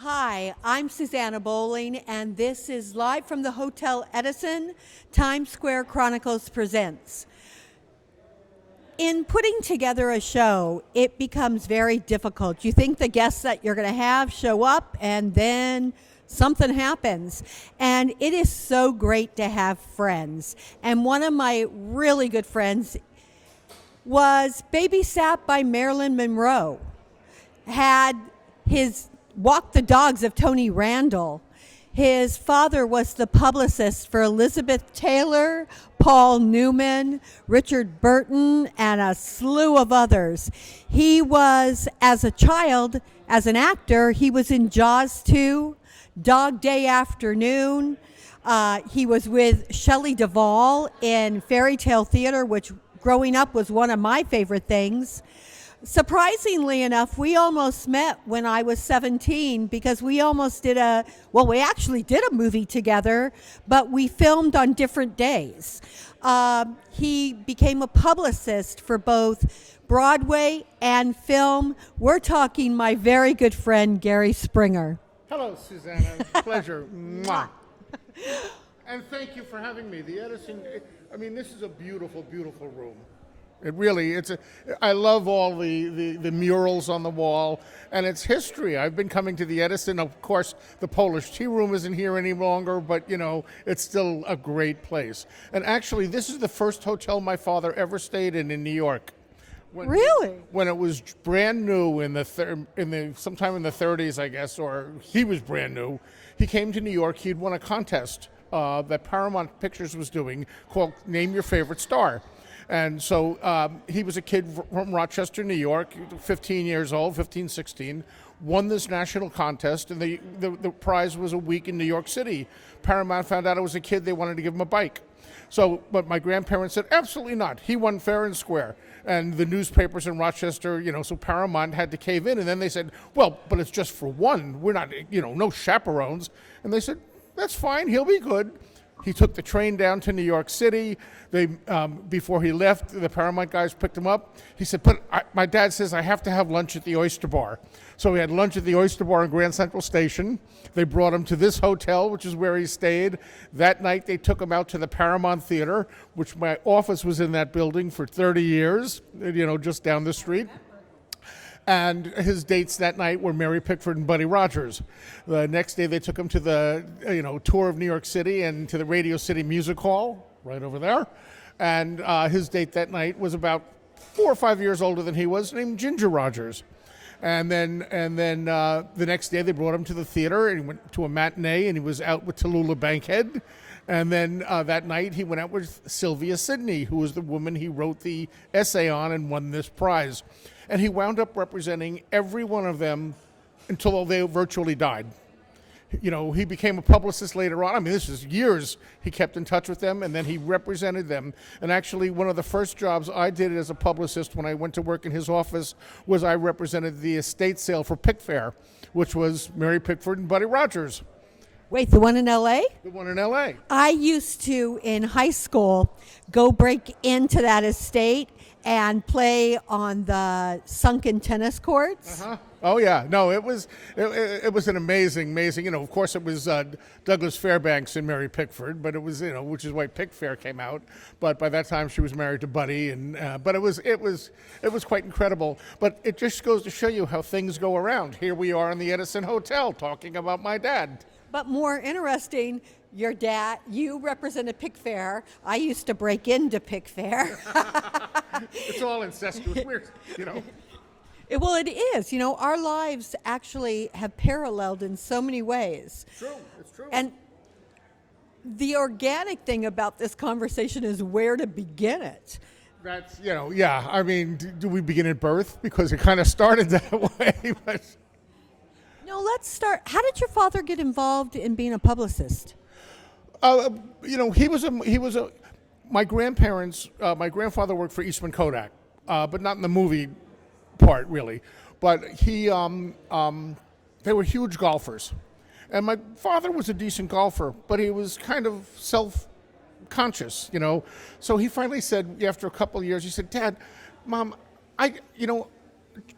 Hi, I'm Susanna Bowling, and this is live from the Hotel Edison. Times Square Chronicles presents. In putting together a show, it becomes very difficult. You think the guests that you're going to have show up, and then something happens. And it is so great to have friends. And one of my really good friends was babysat by Marilyn Monroe, had his walked the dogs of Tony Randall. His father was the publicist for Elizabeth Taylor, Paul Newman, Richard Burton, and a slew of others. He was, as a child, as an actor, he was in Jaws 2, Dog Day Afternoon. He was with Shelley Duvall in Fairy Tale Theater, which growing up was one of my favorite things. Surprisingly enough, we almost met when I was 17 because we almost did we actually did a movie together, but we filmed on different days. He became a publicist for both Broadway and film. We're talking my very good friend, Gary Springer. Hello, Susanna. Pleasure. Mwah. And thank you for having me. The Edison, this is a beautiful, beautiful room. It really, I love all the murals on the wall, and it's history. I've been coming to the Edison. Of course, the Polish Tea Room isn't here any longer, but, it's still a great place. And actually, this is the first hotel my father ever stayed in New York. Really? When it was brand new sometime in the 30s, I guess, or he was brand new, he came to New York. He'd won a contest that Paramount Pictures was doing called Name Your Favorite Star. And so he was a kid from Rochester, New York, 15 years old, 15, 16, won this national contest, and the prize was a week in New York City. Paramount found out it was a kid, they wanted to give him a bike. But my grandparents said, absolutely not. He won fair and square. And the newspapers in Rochester, so Paramount had to cave in. And then they said, well, but it's just for one. We're not, no chaperones. And they said, that's fine, he'll be good. He took the train down to New York City. Before he left, the Paramount guys picked him up. He said, my dad says I have to have lunch at the Oyster Bar. So we had lunch at the Oyster Bar in Grand Central Station. They brought him to this hotel, which is where he stayed. That night, they took him out to the Paramount Theater, which my office was in that building for 30 years, just down the street. And his dates that night were Mary Pickford and Buddy Rogers. The next day, they took him to the tour of New York City and to the Radio City Music Hall, right over there. And his date that night was about 4 or 5 years older than he was, named Ginger Rogers. And then the next day, they brought him to the theater, and he went to a matinee, and he was out with Tallulah Bankhead. And then that night, he went out with Sylvia Sidney, who was the woman he wrote the essay on and won this prize. And he wound up representing every one of them until they virtually died. He became a publicist later on. This is years he kept in touch with them, and then he represented them. And actually, one of the first jobs I did as a publicist when I went to work in his office was I represented the estate sale for Pickfair, which was Mary Pickford and Buddy Rogers. Wait, the one in L.A.? The one in L.A. I used to, in high school, go break into that estate and play on the sunken tennis courts. Uh-huh. Oh yeah, no, it was an amazing. Of course, it was Douglas Fairbanks and Mary Pickford, but it was which is why Pickfair came out. But by that time, she was married to Buddy, and but it was quite incredible. But it just goes to show you how things go around. Here we are in the Edison Hotel talking about my dad. But more interesting, your dad, you represented Pickfair. I used to break into Pickfair. It's all incestuous. Well, it is. Our lives actually have paralleled in so many ways. It's true. And the organic thing about this conversation is where to begin it. That's, yeah. Do we begin at birth? Because it kind of started that way. But No, let's start. How did your father get involved in being a publicist? My grandparents. My grandfather worked for Eastman Kodak, but not in the movie part really. But they were huge golfers, and my father was a decent golfer, but he was kind of self-conscious, So he finally said, after a couple of years, he said, "Dad, Mom,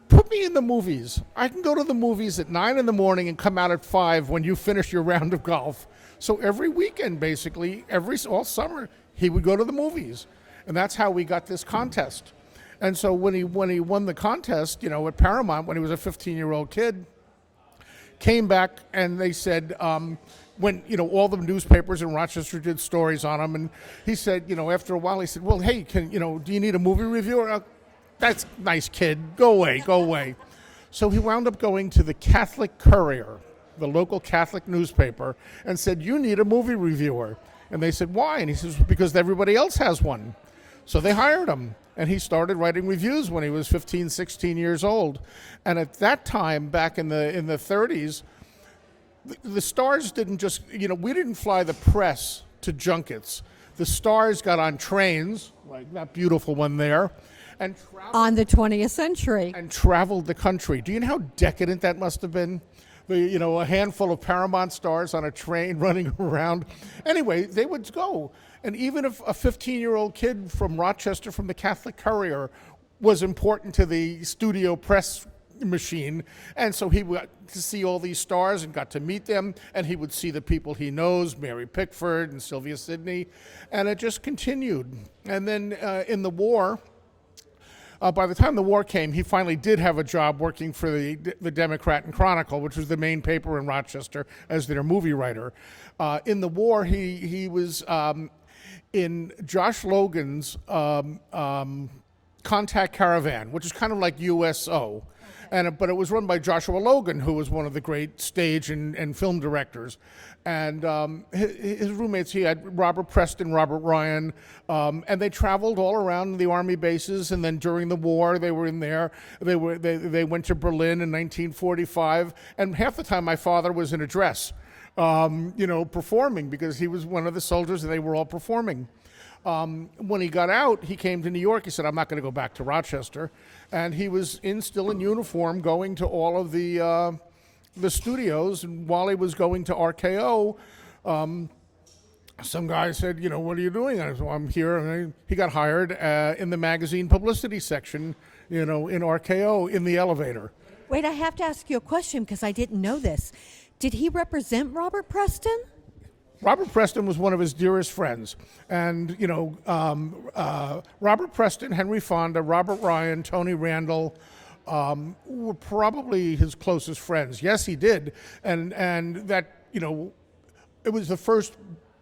put me in the movies. I can go to the movies at 9 in the morning and come out at 5 when you finish your round of golf. So every weekend, basically, all summer, he would go to the movies. And that's how we got this contest. And so when he won the contest, at Paramount, when he was a 15-year-old kid, came back and they said, when, all the newspapers in Rochester did stories on him, and he said, after a while, he said, well, hey, do you need a movie reviewer? That's nice, kid. Go away. So he wound up going to the Catholic Courier, the local Catholic newspaper, and said, you need a movie reviewer. And they said, why? And he says, because everybody else has one. So they hired him, and he started writing reviews when he was 15, 16 years old. And at that time, back in the 30s, the stars didn't just, we didn't fly the press to junkets. The stars got on trains, like that beautiful one there, and on the 20th century. And traveled the country. Do you know how decadent that must have been? A handful of Paramount stars on a train running around. Anyway, they would go. And even if a 15-year-old kid from Rochester from the Catholic Courier was important to the studio press machine, and so he got to see all these stars and got to meet them, and he would see the people he knows, Mary Pickford and Sylvia Sidney, and it just continued. And then in the war, by the time the war came, he finally did have a job working for the Democrat and Chronicle, which was the main paper in Rochester, as their movie writer. In the war, he was in Josh Logan's Contact Caravan, which is kind of like USO. But it was run by Joshua Logan, who was one of the great stage and film directors. And his roommates, he had Robert Preston, Robert Ryan, and they traveled all around the Army bases. And then during the war, they were in there. They went to Berlin in 1945. And half the time, my father was in a dress, performing, because he was one of the soldiers and they were all performing. When he got out, he came to New York. He said, I'm not going to go back to Rochester. And he was still in uniform, going to all of the studios. And while he was going to RKO, some guy said, what are you doing? I said, well, I'm here. And he got hired in the magazine publicity section, in RKO, in the elevator. Wait, I have to ask you a question because I didn't know this. Did he represent Robert Preston? Robert Preston was one of his dearest friends. And, Robert Preston, Henry Fonda, Robert Ryan, Tony Randall were probably his closest friends. Yes, he did. And that, it was the first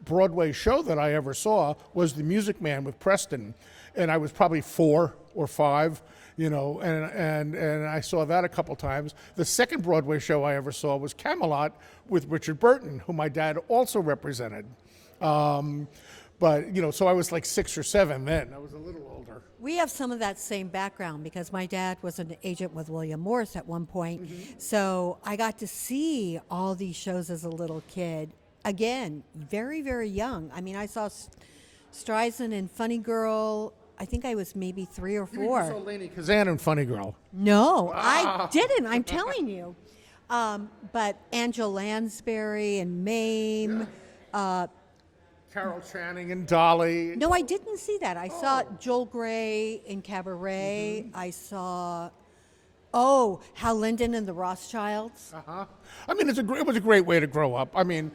Broadway show that I ever saw was The Music Man with Preston. And I was probably 4 or 5. And I saw that a couple times. The second Broadway show I ever saw was Camelot with Richard Burton, who my dad also represented. But, so I was like 6 or 7 then. I was a little older. We have some of that same background because my dad was an agent with William Morris at one point. Mm-hmm. So I got to see all these shows as a little kid. Again, very, very young. I mean, I saw Streisand and Funny Girl. I think I was maybe 3 or 4. You saw Lainey Kazan in Funny Girl. No, I didn't. I'm telling you. But Angela Lansbury and Mame. Yeah. Carol Channing and Dolly. No, I didn't see that. I saw Joel Grey in Cabaret. Mm-hmm. I saw, Hal Linden and the Rothschilds. Uh-huh. I mean, it was a great way to grow up. I mean,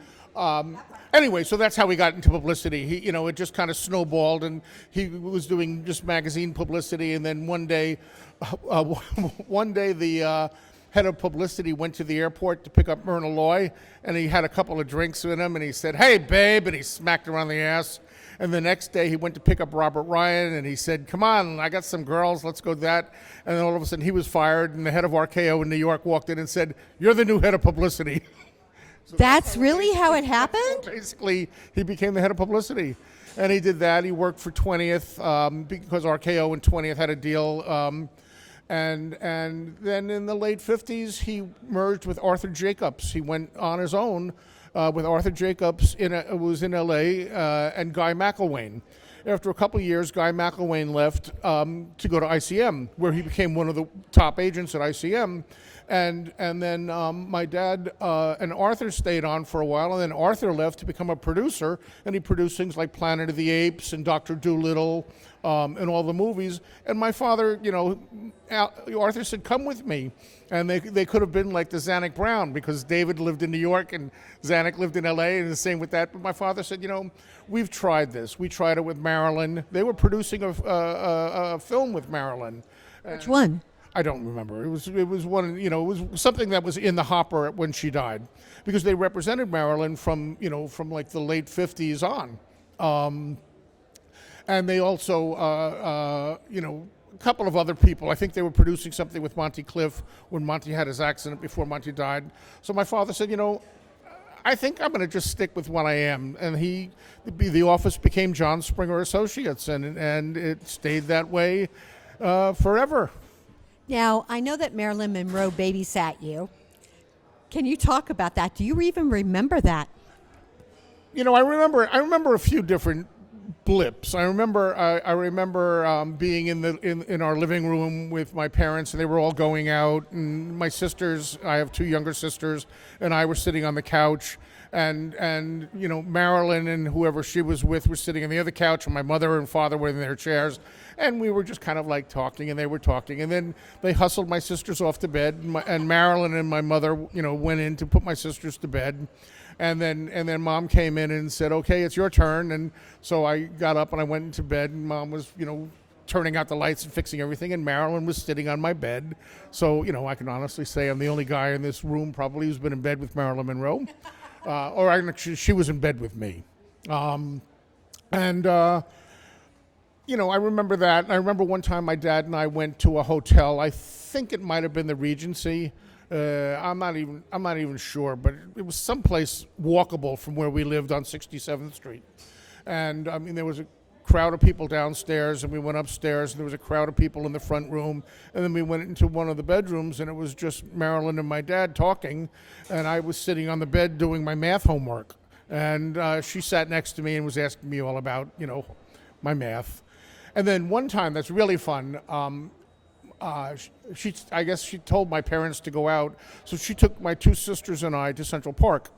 anyway, so that's how we got into publicity. He, it just kind of snowballed, and he was doing just magazine publicity. And then one day the head of publicity went to the airport to pick up Myrna Loy, and he had a couple of drinks with him, and he said, "Hey, babe," and he smacked her on the ass. And the next day he went to pick up Robert Ryan, and he said, "Come on, I got some girls, let's go to that." And then all of a sudden he was fired, and the head of RKO in New York walked in and said, "You're the new head of publicity." So that's really how it happened? Basically, he became the head of publicity. And he did that. He worked for 20th because RKO and 20th had a deal. And then in the late 50s, he merged with Arthur Jacobs. He went on his own with Arthur Jacobs, who was in L.A., and Guy McElwain. After a couple of years, Guy McElwain left to go to ICM, where he became one of the top agents at ICM. And then my dad and Arthur stayed on for a while, and then Arthur left to become a producer, and he produced things like Planet of the Apes and Dr. Dolittle, in all the movies. And my father, Arthur said, "Come with me," and they could have been like the Zanuck Brown, because David lived in New York and Zanuck lived in L.A. and the same with that. But my father said, "We've tried this. We tried it with Marilyn. They were producing a film with Marilyn." Which one? I don't remember. It was one. It was something that was in the hopper when she died, because they represented Marilyn from like the late '50s on, and they also a couple of other people. I think they were producing something with Monty Cliff when Monty had his accident before Monty died. So my father said, I think I'm going to just stick with what I am, and the office became John Springer Associates, and it stayed that way forever. Now, I know that Marilyn Monroe babysat you. Can you talk about that? Do you even remember that? I remember a few different blips. I remember being in our living room with my parents, and they were all going out, and my sisters, I have 2 younger sisters, and I were sitting on the couch, and Marilyn and whoever she was with were sitting on the other couch, and my mother and father were in their chairs, and we were just kind of like talking, and they were talking, and then they hustled my sisters off to bed, and Marilyn and my mother went in to put my sisters to bed. And then Mom came in and said, "Okay, it's your turn." And so I got up and I went into bed, and Mom was, turning out the lights and fixing everything, and Marilyn was sitting on my bed. So, I can honestly say I'm the only guy in this room probably who's been in bed with Marilyn Monroe. She was in bed with me. I remember that. And I remember one time my dad and I went to a hotel. I think it might have been the Regency. I'm not even sure, but it was someplace walkable from where we lived on 67th Street. And there was a crowd of people downstairs, and we went upstairs, and there was a crowd of people in the front room, and then we went into one of the bedrooms, and it was just Marilyn and my dad talking, and I was sitting on the bed doing my math homework, and she sat next to me and was asking me all about my math. And then one time that's really fun. I guess she told my parents to go out, so she took my 2 sisters and I to Central Park.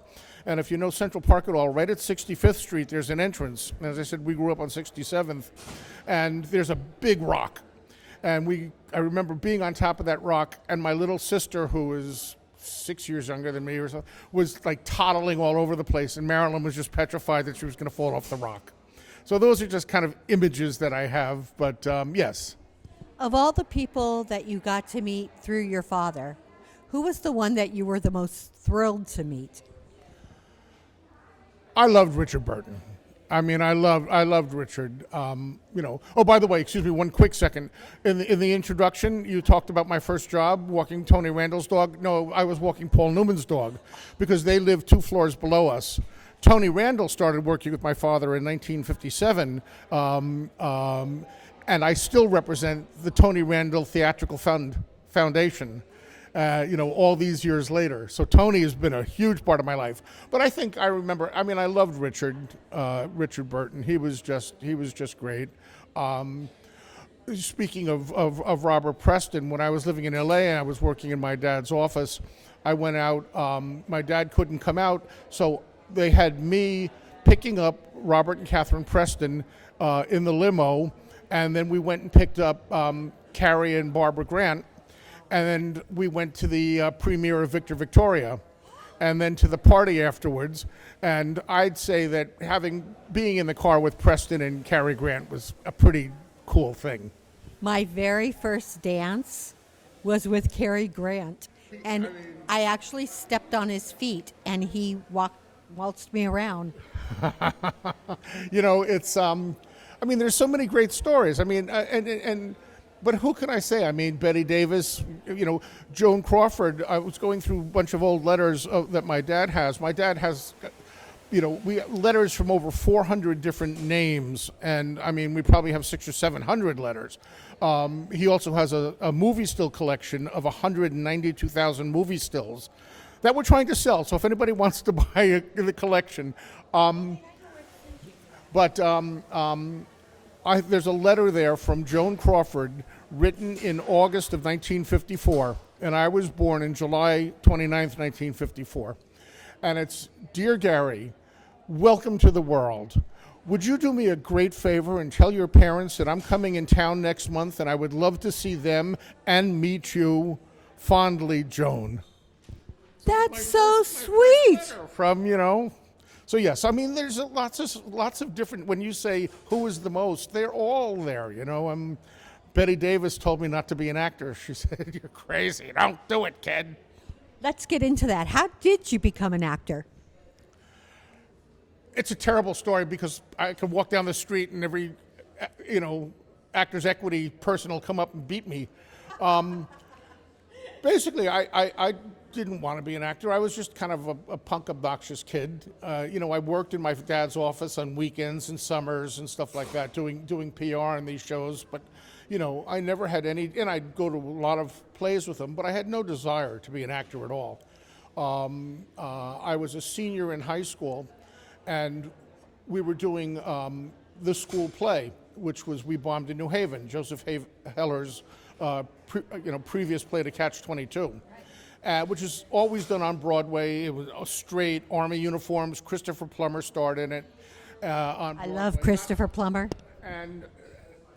And if you know Central Park at all, right at 65th Street, there's an entrance. And as I said, we grew up on 67th, and there's a big rock. And I remember being on top of that rock, and my little sister, who is 6 years younger than me or so, was like toddling all over the place, and Marilyn was just petrified that she was going to fall off the rock. So those are just kind of images that I have, but yes. Of all the people that you got to meet through your father, who was the one that you were the most thrilled to meet? I loved Richard Burton. I loved Richard. Oh, by the way, excuse me, one quick second. In the introduction, you talked about my first job, walking Tony Randall's dog. No, I was walking Paul Newman's dog, because they lived 2 floors below us. Tony Randall started working with my father in 1957, and I still represent the Tony Randall Theatrical Foundation, all these years later. So Tony has been a huge part of my life. But I think I loved Richard Burton. He was just great. Speaking of Robert Preston, when I was living in L.A. and I was working in my dad's office, I went out. My dad couldn't come out, so they had me picking up Robert and Catherine Preston in the limo, and then we went and picked up Cary and Barbara Grant, and then we went to the premiere of Victor Victoria, and then to the party afterwards. And I'd say that being in the car with Preston and Cary Grant was a pretty cool thing. My very first dance was with Cary Grant, and I actually stepped on his feet, and he waltzed me around. It's there's so many great stories. But who can I say? Betty Davis, Joan Crawford. I was going through a bunch of old letters that my dad has. My dad has, letters from over 400 different names, and we probably have 600 or 700 letters. He also has a movie still collection of 192,000 movie stills that we're trying to sell. So if anybody wants to buy the collection, there's a letter there from Joan Crawford written in August of 1954, and I was born in July 29th, 1954. And it's, "Dear Gary, welcome to the world. Would you do me a great favor and tell your parents that I'm coming in town next month and I would love to see them and meet you? Fondly, Joan. That's so sweet. From, So yes, I mean, there's lots of different. When you say who is the most, they're all there. Betty Davis told me not to be an actor. She said, "You're crazy. Don't do it, kid." Let's get into that. How did you become an actor? It's a terrible story because I could walk down the street and every, Actors Equity person will come up and beat me. Basically, I didn't want to be an actor. I was just kind of a punk, obnoxious kid. I worked in my dad's office on weekends and summers and stuff like that, doing PR in these shows. But, I never had any, and I'd go to a lot of plays with him, but I had no desire to be an actor at all. I was a senior in high school, and we were doing the school play, which was We Bombed in New Haven, Joseph Heller's previous play to Catch-22, which is always done on Broadway. It was straight army uniforms. Christopher Plummer starred in it. On I love Christopher Plummer. And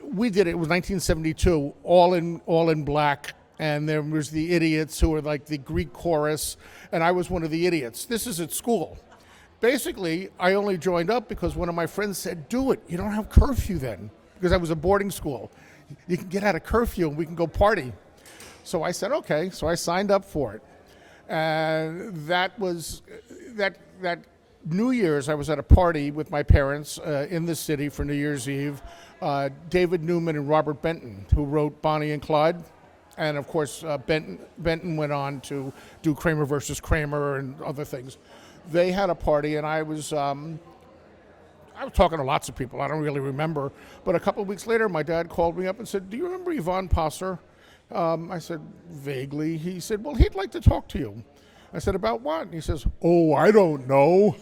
we did it. It was 1972, all in black. And there was the idiots who were like the Greek chorus, and I was one of the idiots. This is at school. Basically, I only joined up because one of my friends said, "Do it. You don't have curfew then," because I was a boarding school. You can get out of curfew and we can go party. So I said, okay. So I signed up for it. And that was that New Year's. I was at a party with my parents in the city for New Year's Eve. David Newman and Robert Benton, who wrote Bonnie and Clyde. And of course, Benton went on to do Kramer versus Kramer and other things. They had a party, and I was talking to lots of people. I don't really remember. But a couple of weeks later, my dad called me up and said, "Do you remember Yvonne Passer?" I said, vaguely. He said, "Well, he'd like to talk to you." I said, "About what?" And he says, "Oh, I don't know."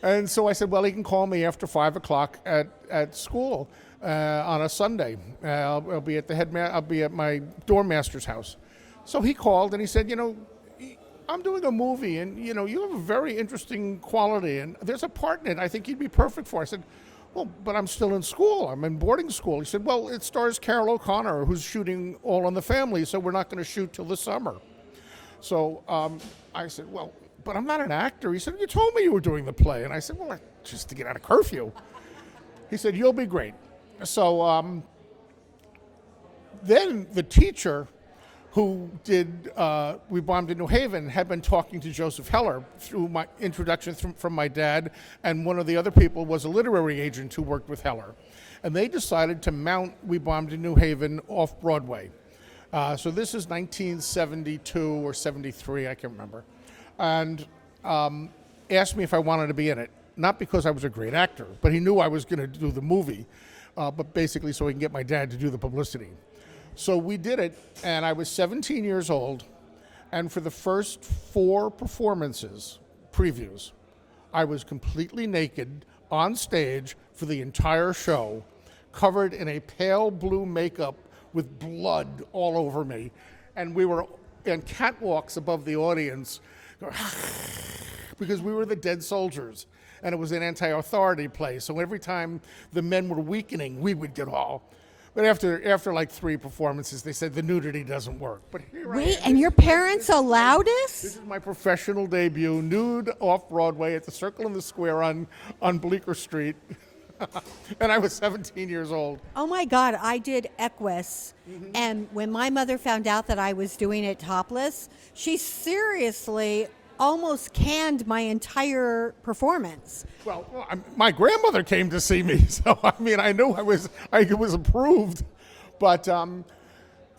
And so I said, "Well, he can call me after 5 o'clock at school on a Sunday. I'll be at I'll be at my dorm master's house." So he called and he said, "I'm doing a movie, and you have a very interesting quality, and there's a part in it I think you'd be perfect for." I said, "Well, but I'm still in school. I'm in boarding school." He said, "Well, it stars Carol O'Connor, who's shooting All in the Family, so we're not going to shoot till the summer." So I said, "Well, but I'm not an actor." He said, "You told me you were doing the play." And I said, "Well, just to get out of curfew." He said, "You'll be great." So then the teacher who did We Bombed in New Haven had been talking to Joseph Heller through my introduction from my dad, and one of the other people was a literary agent who worked with Heller. And they decided to mount We Bombed in New Haven off Broadway. So this is 1972 or 73, I can't remember. And asked me if I wanted to be in it. Not because I was a great actor, but he knew I was going to do the movie, but basically so he can get my dad to do the publicity. So we did it, and I was 17 years old, and for the first 4 performances, previews, I was completely naked on stage for the entire show, covered in a pale blue makeup with blood all over me, and we were in catwalks above the audience because we were the dead soldiers, and it was an anti-authority play, so every time the men were weakening, we would get all... But after like 3 performances, they said the nudity doesn't work. But here Wait, and your parents allowed This us? is my professional debut, nude off Broadway at the Circle in the Square on Bleecker Street. And I was 17 years old. Oh my God, I did Equus. And when my mother found out that I was doing it topless, she seriously almost canned my entire performance. Well, my grandmother came to see me, so I mean, I knew it was approved, but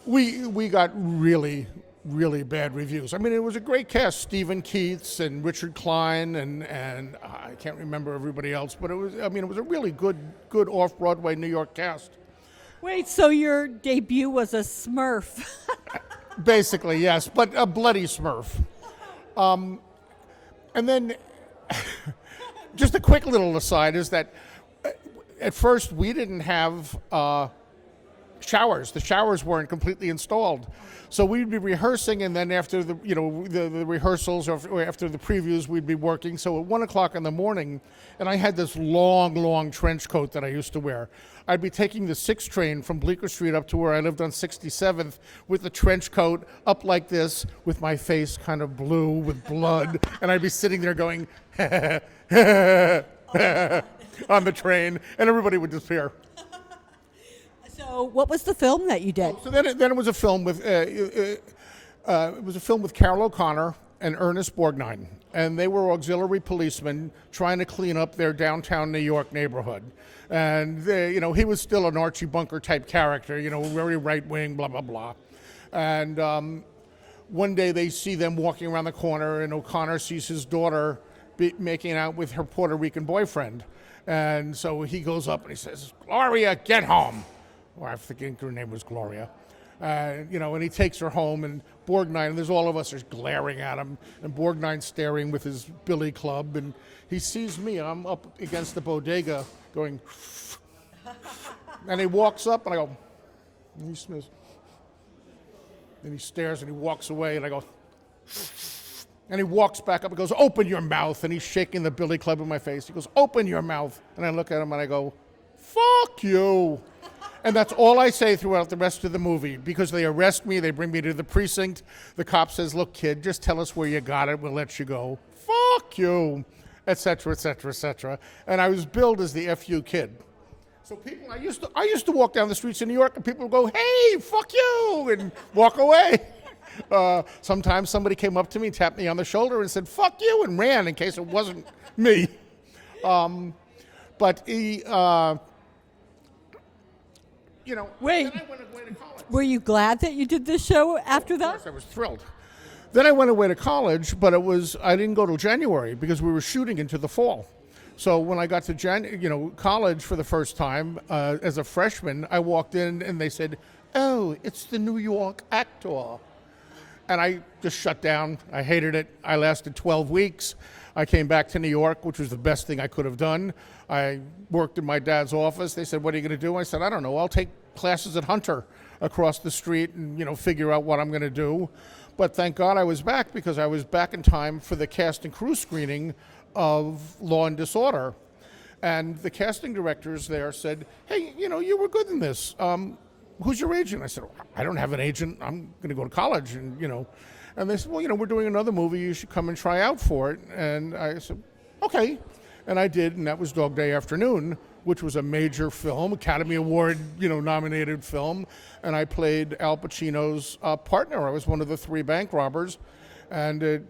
we got really, really bad reviews. I mean, it was a great cast: Stephen Keats and Richard Klein, and I can't remember everybody else, but it was a really good off-Broadway New York cast. Wait, so your debut was a Smurf? Basically, yes, but a bloody Smurf. And then, just a quick little aside is that at first we didn't have showers. The showers weren't completely installed. So we'd be rehearsing, and then after the rehearsals or after the previews, we'd be working. So at 1 o'clock in the morning, and I had this long trench coat that I used to wear. I'd be taking the 6 train from Bleecker Street up to where I lived on 67th with the trench coat up like this, with my face kind of blue with blood, and I'd be sitting there going, on the train, and everybody would disappear. So, what was the film that you did? So then it was a film with Carol O'Connor and Ernest Borgnine, and they were auxiliary policemen trying to clean up their downtown New York neighborhood. And he was still an Archie Bunker type character, very right wing, blah blah blah. And one day they see them walking around the corner, and O'Connor sees his daughter making out with her Puerto Rican boyfriend, and so he goes up and he says, "Gloria, get home." Or I think her name was Gloria. And he takes her home, and Borgnine, and there's all of us are glaring at him, and Borgnine's staring with his billy club, and he sees me, and I'm up against the bodega going, and he walks up, and I go, and he smells, and he stares, and he walks away, and I go, and he walks back up and goes, "Open your mouth," and he's shaking the billy club in my face. He goes, "Open your mouth," and I look at him, and I go, "Fuck you." And that's all I say throughout the rest of the movie, because they arrest me, they bring me to the precinct. The cop says, "Look, kid, just tell us where you got it, we'll let you go." Fuck you, etc., etc., etc. And I was billed as the FU kid. So people, I used to walk down the streets of New York, and people would go, "Hey, fuck you," and walk away. Sometimes somebody came up to me, tapped me on the shoulder, and said, "Fuck you," and ran in case it wasn't me. But he... Wait. Then I went away to college. Were you glad that you did this show after that? Of course, I was thrilled. Then I went away to college, but I didn't go till January because we were shooting into the fall. So when I got to college for the first time as a freshman, I walked in and they said, "Oh, it's the New York actor." And I just shut down. I hated it. I lasted 12 weeks. I came back to New York, which was the best thing I could have done. I worked in my dad's office. They said, "What are you going to do?" I said, "I don't know. I'll take classes at Hunter across the street and, figure out what I'm going to do." But thank God I was back, because I was back in time for the cast and crew screening of Law and Disorder. And the casting directors there said, "Hey, you were good in this. Who's your agent?" I said, "I don't have an agent. I'm going to go to college." And they said, "Well, we're doing another movie. You should come and try out for it." And I said, "Okay." And I did, and that was Dog Day Afternoon, which was a major film, Academy Award, nominated film. And I played Al Pacino's partner. I was one of the 3 bank robbers. And it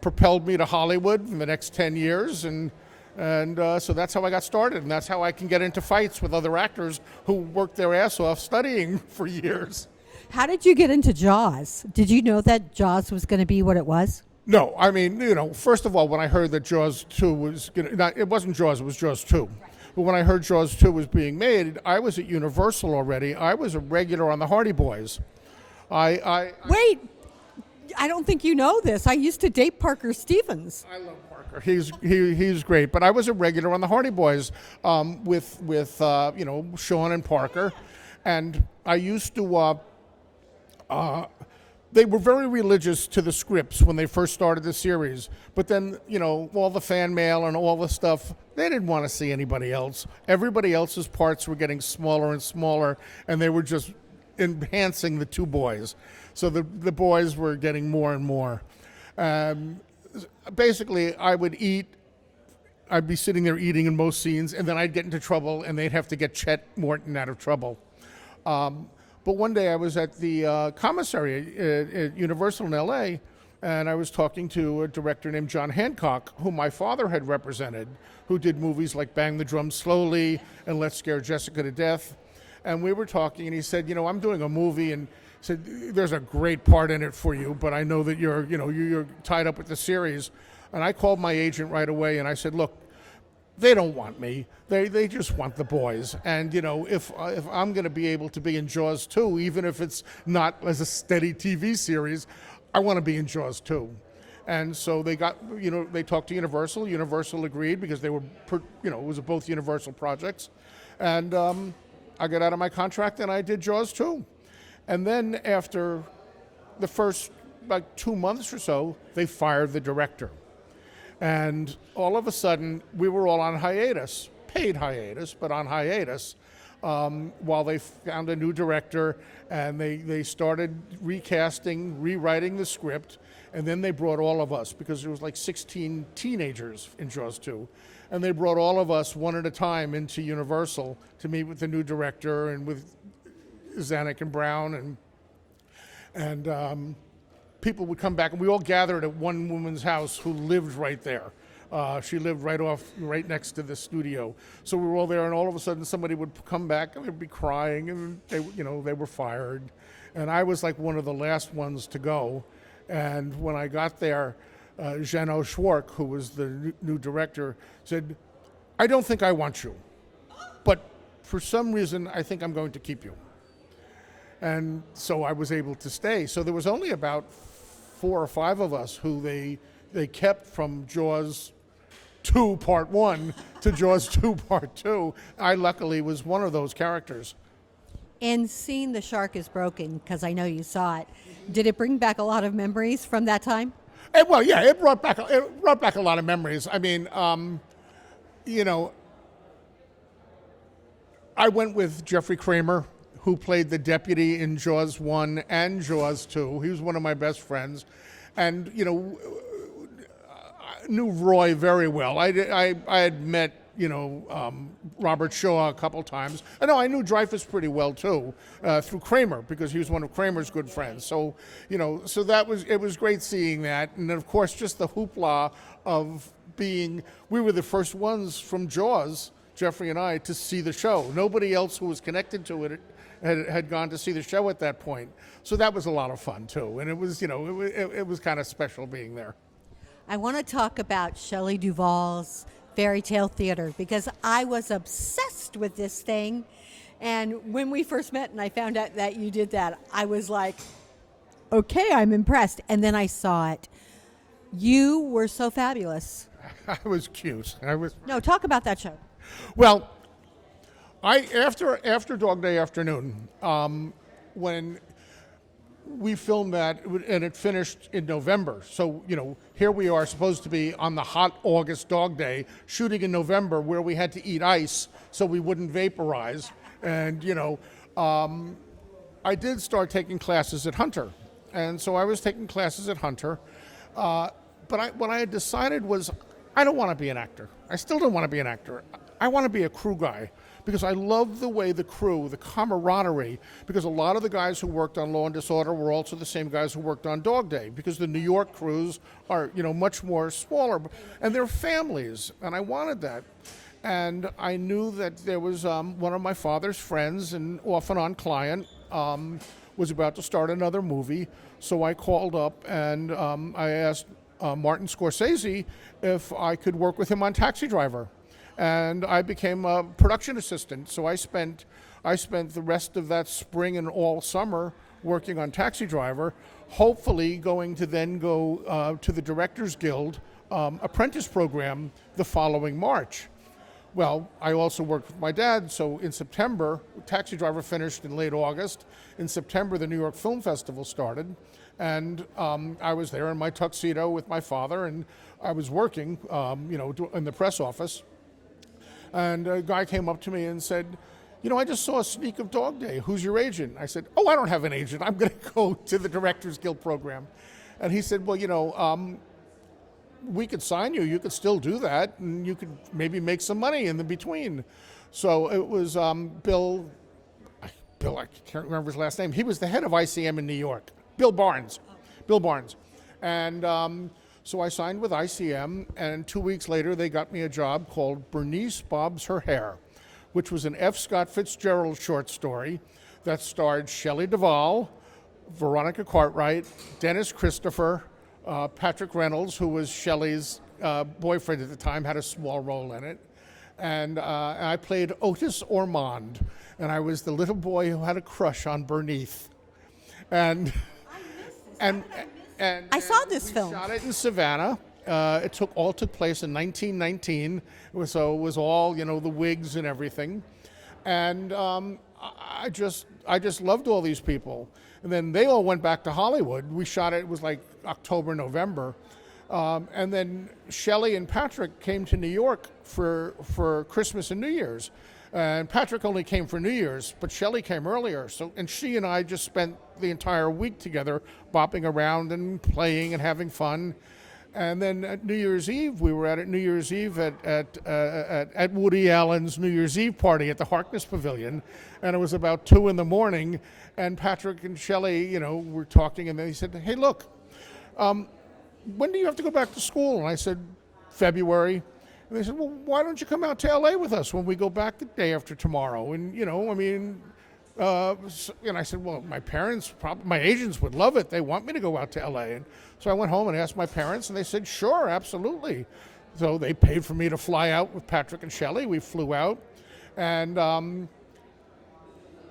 propelled me to Hollywood in the next 10 years. And so that's how I got started. And that's how I can get into fights with other actors who worked their ass off studying for years. How did you get into Jaws? Did you know that Jaws was going to be what it was? No, I mean, first of all, when I heard that Jaws 2 was it wasn't Jaws, it was Jaws 2. But when I heard Jaws 2 was being made, I was at Universal already. I was a regular on the Hardy Boys. Wait, I don't think you know this. I used to date Parker Stevens. I love Parker. He's great. But I was a regular on the Hardy Boys with Sean and Parker. And I used to... they were very religious to the scripts when they first started the series. But then, all the fan mail and all the stuff, they didn't want to see anybody else. Everybody else's parts were getting smaller and smaller, and they were just enhancing the 2 boys. So the boys were getting more and more. Basically, I'd be sitting there eating in most scenes, and then I'd get into trouble, and they'd have to get Chet Morton out of trouble. But one day I was at the commissary at Universal in L.A., and I was talking to a director named John Hancock, whom my father had represented, who did movies like Bang the Drum Slowly and Let's Scare Jessica to Death. And we were talking, and he said, "I'm doing a movie," and said, "There's a great part in it for you, but I know that you're tied up with the series." And I called my agent right away, and I said, "Look, they don't want me. They just want the boys. And, if I'm going to be able to be in Jaws 2, even if it's not as a steady TV series, I want to be in Jaws 2. And so they talked to Universal. Universal agreed because they were, it was both Universal projects. And I got out of my contract and I did Jaws 2. And then after the first like 2 months or so, they fired the director. And all of a sudden, we were all on hiatus, paid hiatus, but on hiatus, while they found a new director and they started recasting, rewriting the script, and then they brought all of us, because there was like 16 teenagers in Jaws 2, and they brought all of us one at a time into Universal to meet with the new director and with Zanuck and Brown, and people would come back, and we all gathered at one woman's house who lived right there. She lived right next to the studio. So we were all there, and all of a sudden somebody would come back and they'd be crying, and they were fired. And I was like one of the last ones to go. And when I got there, Jano Schwark, who was the new director, said, "I don't think I want you, but for some reason I think I'm going to keep you." And so I was able to stay. So there was only about 4 or 5 of us who they kept from Jaws 2 Part 1 to Jaws 2 Part 2. I luckily was one of those characters. And seeing The Shark is Broken, because I know you saw it, did it bring back a lot of memories from that time? Well, yeah, it brought back a lot of memories. I mean, I went with Jeffrey Kramer, who played the deputy in Jaws 1 and Jaws 2. He was one of my best friends. And, I knew Roy very well. I had met, Robert Shaw a couple times. I knew Dreyfuss pretty well, too, through Kramer, because he was one of Kramer's good friends. So, so it was great seeing that. And then, of course, just the hoopla of we were the first ones from Jaws, Jeffrey and I, to see the show. Nobody else who was connected to it had gone to see the show at that point. So that was a lot of fun, too. And it was, it was kind of special being there. I want to talk about Shelley Duvall's Fairy Tale Theater, because I was obsessed with this thing. And when we first met and I found out that you did that, I was like, okay, I'm impressed. And then I saw it. You were so fabulous. I was cute. No, talk about that show. Well, after Dog Day Afternoon, when we filmed that, and it finished in November. So, here we are supposed to be on the hot August Dog Day, shooting in November, where we had to eat ice so we wouldn't vaporize. And, I did start taking classes at Hunter. And so I was taking classes at Hunter. But what I had decided was, I don't want to be an actor. I still don't want to be an actor. I want to be a crew guy, because I love the way the crew, the camaraderie, because a lot of the guys who worked on Law and Disorder were also the same guys who worked on Dog Day, because the New York crews are, much more smaller, and they're families, and I wanted that. And I knew that there was one of my father's friends, an off-and-on client, was about to start another movie, so I called up and I asked Martin Scorsese if I could work with him on Taxi Driver. And I became a production assistant. So I spent the rest of that spring and all summer working on Taxi Driver, hopefully going to then go to the Directors Guild apprentice program the following March. Well, I also worked with my dad, so in September, Taxi Driver finished in late August. In September, the New York Film Festival started, and I was there in my tuxedo with my father, and I was working, in the press office. And a guy came up to me and said, I just saw a sneak of Dog Day. Who's your agent? I said, I don't have an agent. I'm going to go to the Directors Guild program. And he said, well, we could sign you. You could still do that, and you could maybe make some money in the between. So it was Bill, I can't remember his last name. He was the head of ICM in New York. Bill Barnes. And so I signed with ICM, and 2 weeks later, they got me a job called Bernice Bobs Her Hair, which was an F. Scott Fitzgerald short story that starred Shelley Duvall, Veronica Cartwright, Dennis Christopher, Patrick Reynolds, who was Shelley's boyfriend at the time, had a small role in it. And I played Otis Ormond, and I was the little boy who had a crush on Bernice. And I saw this film. We shot it in Savannah. It took place in 1919, so it was all the wigs and everything. And I just loved all these people. And then they all went back to Hollywood. We shot it was like October, November. And then Shelley and Patrick came to New York for Christmas and New Year's. And Patrick only came for New Year's, but Shelley came earlier. And she and I just spent the entire week together, bopping around and playing and having fun. And then at New Year's Eve, we were at New Year's Eve at Woody Allen's New Year's Eve party at the Harkness Pavilion, and it was about 2 a.m. And Patrick and Shelley, were talking, and they said, "Hey, look, when do you have to go back to school?" And I said, "February." And they said, "Well, why don't you come out to L.A. with us when we go back the day after tomorrow?" And and I said, "Well, my agents would love it. They want me to go out to L.A." And so I went home and asked my parents, and they said, "Sure, absolutely." So they paid for me to fly out with Patrick and Shelley. We flew out, and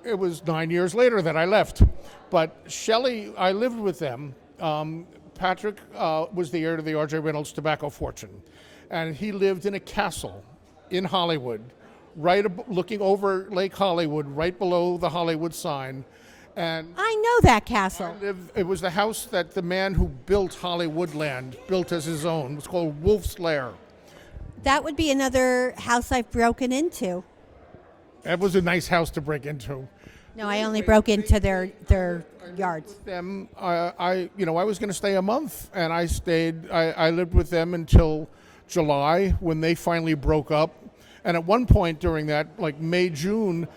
it was 9 years later that I left. But Shelley, I lived with them. Patrick was the heir to the R.J. Reynolds tobacco fortune, and he lived in a castle in Hollywood, looking over Lake Hollywood, right below the Hollywood sign. And I know that castle. it was the house that the man who built Hollywoodland built as his own. It was called Wolf's Lair. That would be another house I've broken into. That was a nice house to break into. No, I only broke into their yards. Them, I was going to stay a month, and I stayed. I lived with them until July when they finally broke up. And at one point during that, like May, June,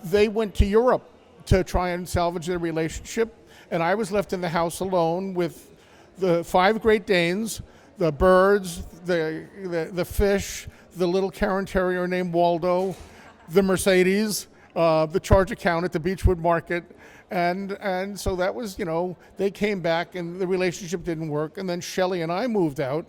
they went to Europe to try and salvage their relationship. And I was left in the house alone with the 5 Great Danes, the birds, the fish, the little Cairn Terrier named Waldo, the Mercedes, the charge account at the Beechwood Market. And so that was, they came back and the relationship didn't work. And then Shelley and I moved out.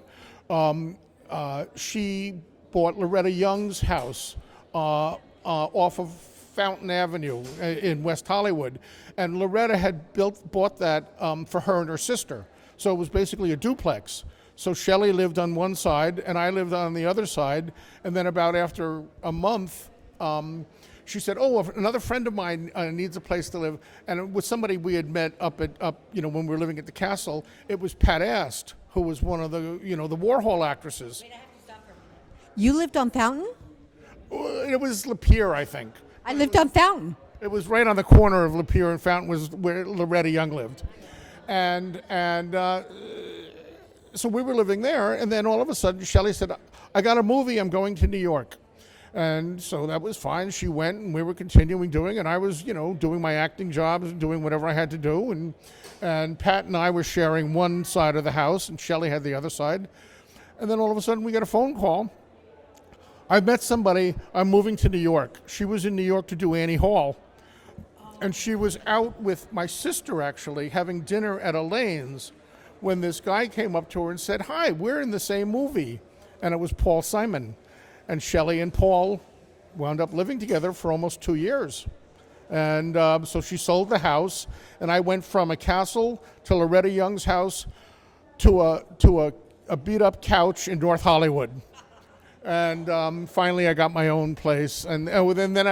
She bought Loretta Young's house off of Fountain Avenue in West Hollywood, and Loretta had bought that for her and her sister. So it was basically a duplex. So Shelley lived on one side, and I lived on the other side. And then about after a month, she said, "Oh, another friend of mine needs a place to live." And it was somebody we had met up when we were living at the castle. It was Pat Ast, who was one of the the Warhol actresses. You lived on Fountain? It was Lapeer, I think. I lived on Fountain. It was right on the corner of Lapeer and Fountain was where Loretta Young lived. And so we were living there, and then all of a sudden Shelley said, "I got a movie, I'm going to New York." And so that was fine. She went, and we were continuing doing, and I was, doing my acting jobs and doing whatever I had to do. And Pat and I were sharing one side of the house, and Shelley had the other side. And then all of a sudden we got a phone call. I met somebody, I'm moving to New York. She was in New York to do Annie Hall. And she was out with my sister, actually, having dinner at Elaine's when this guy came up to her and said, "Hi, we're in the same movie." And it was Paul Simon. And Shelley and Paul wound up living together for almost 2 years. And so she sold the house, and I went from a castle to Loretta Young's house to a beat-up couch in North Hollywood. And finally, I got my own place. And then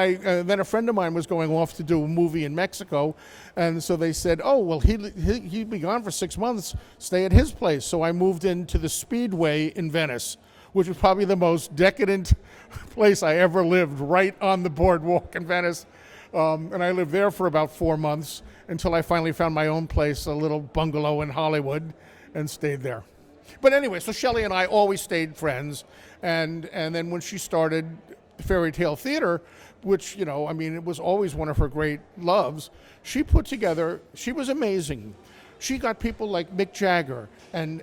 a friend of mine was going off to do a movie in Mexico, and so they said, "Oh, well, he'd be gone for 6 months. Stay at his place." So I moved into the Speedway in Venice, which was probably the most decadent place I ever lived, right on the boardwalk in Venice. And I lived there for about 4 months until I finally found my own place, a little bungalow in Hollywood, and stayed there. But anyway, so Shelley and I always stayed friends. And then when she started Fairy Tale Theater, which, it was always one of her great loves, she was amazing. She got people like Mick Jagger and